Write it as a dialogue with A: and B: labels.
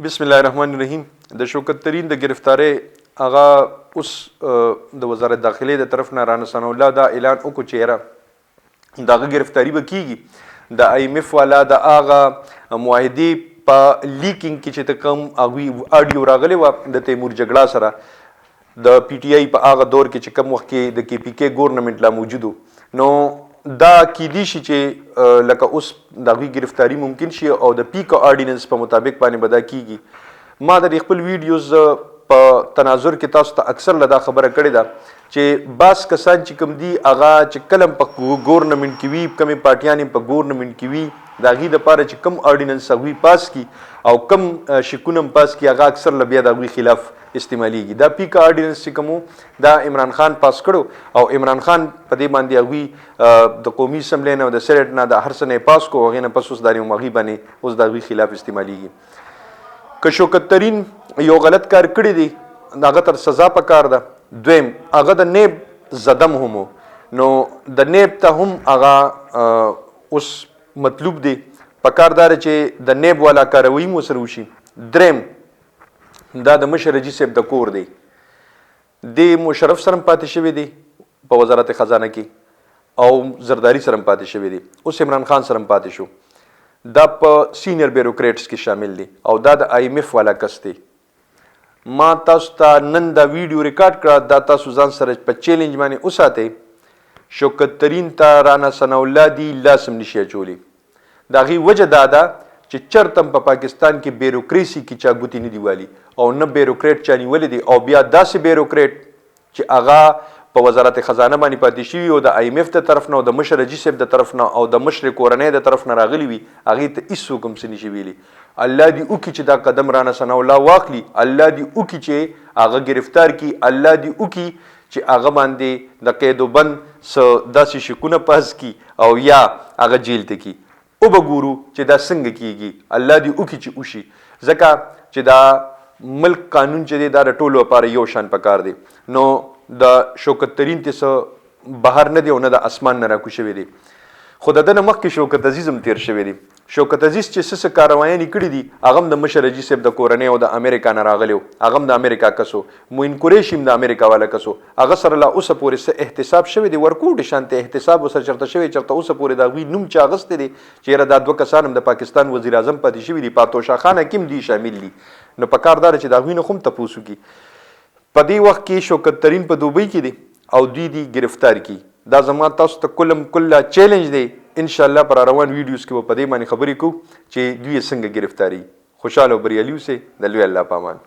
A: بسم الله الرحمن الرحیم. د شوکت ترین د گرفتاری هغه اوس د وزارت داخلي د طرف نه رانا ثناء الله دا اعلان وکړو چې یاره دغه گرفتاری به کیږي. د IMF والا د هغه معاهدې په لیکینګ کې چې کوم هغوی اډیو راغلی وه د تیمور جګړه سره د PTI په هغه دور کې چې کوم وخت کې د KPK ګورنمنټ لا موجود نو دا کیدی شي چې لکه اوس د هغوی گرفتاری ممکن شي او د پیک آرډیننس په مطابق باندې به دا کیږي. ما د خپل ویډیوز په تناظر کې تاسو ته اکثر له دا خبره کړې ده چې بعض کسان چې کوم دي هغه چې کلم په ګورنمنټ کې وي کمې پارټیانې په ګورنمنټ کې وي د هغوی دپاره چې کم آرډیننس هغوی پاس کی او کم شکونه هم پاس کی هغه اکثر له بیا د هغوی خلاف استعمالیږي. دا پیک آرډیننس چې کوم دا عمران خان پاس کړو او عمران خان په دې باندې هغوی د قومي اسمبلی نه او د سینټ نه د هر څه نه پاس کو هغې نه پس اوس دا هغوی باندې اوس د هغوی خلاف استعمالیږي. که شوکت ترین یو غلط کار کړی دی هغه تر سزا پکار ده. دویم هغه د نیب زدم هم نو د نیب ته هم هغه اوس مطلوب دی پکار داره چې د نیب والا کاروي مو سره وشي. دریم دا د مشر رجي صاحب د کور دی د مشرف سره پاتې شوی دی په وزارت خزانه کې او زرداری سره پاتې شوی دی اوس عمران خان سره پاتې شو. دا په سینیر بیروکریټس کې شامل دی او دا د IMF والا کس دی. ما تاسو ته نن دا ویډیو ریکارډ کړه دا تاسو ځان سره په چیلنج باندې وساتئ. شوکت ترین ته رانا ثناء الله دی لاس هم نشي اچولی. د هغې وجه دا ده چې چرته په پاکستان کې بیروکریسي کې چا ګوتې نه دي والي او نه بیروکریټ چا نیولی دی او بیا داسې بیروکریټ چې هغه په وزارت خزانه باندې پاتې شوي او د IMF د طرف نه او د مشر رجي صاحب د طرف نه او د مشر کورنۍ د طرف نه راغلي وي هغې ته هېڅوک هم څه نشي ویلي. الله دې وکړي چې دا قدم رانا ثناء الله واخلي. الله دې وکړي چې هغه گرفتار کړي. الله دې وکړي چې هغه باندې د قید و بند څه داسې شکونه پاس کړي او یا هغه جیل ته کړي. او به ګورو چې دا څنګه کیږي. الله دې وکړي چې وشي ځکه چې دا ملک قانون چې دی دا د ټولو لپاره یو شان پکار دی. نو د شوکت ترین ته څه بهر نه دی او نه د اسمان نه راکوز شوی دی. خو د ده نه مخکې شوکت عزیز هم تیر شوی دی. شوکت عزیز چې څه کاروایانې کړي دي هغه هم د مشر رجي صاحب د کورنۍ او د امریکا نه راغلی و. هغه هم د امریکا کس و. موین قریشي هم د امریکا والا کس و. هغه سره لا اوسه پورې څه احتساب شوی دی ورکوټ شانته احتساب ورسره چېرته شوی چېرته اوسه پورې د هغوی نوم چې اخیستی دی چې یاره دا دوه کسان هم د پاکستان وزیر اعظم پاتې شوي دي پاتوشا خان حکیم دوی شامل دي. نو پکار دا چې د هغوی نه خو هم تپوس وکړي. په دې وخت کې شوکت ترین په دوبۍ کې دی او دوی دي گرفتار کی. دا زما تاسو ته کله چیلنج دی. ان شاء الله پر روان ویډیوز کې به په دې باندې خبرې کوو چې دوی څنګه گرفتاری. خوشاله او بریالي اوسئ. د لوی الله په امان.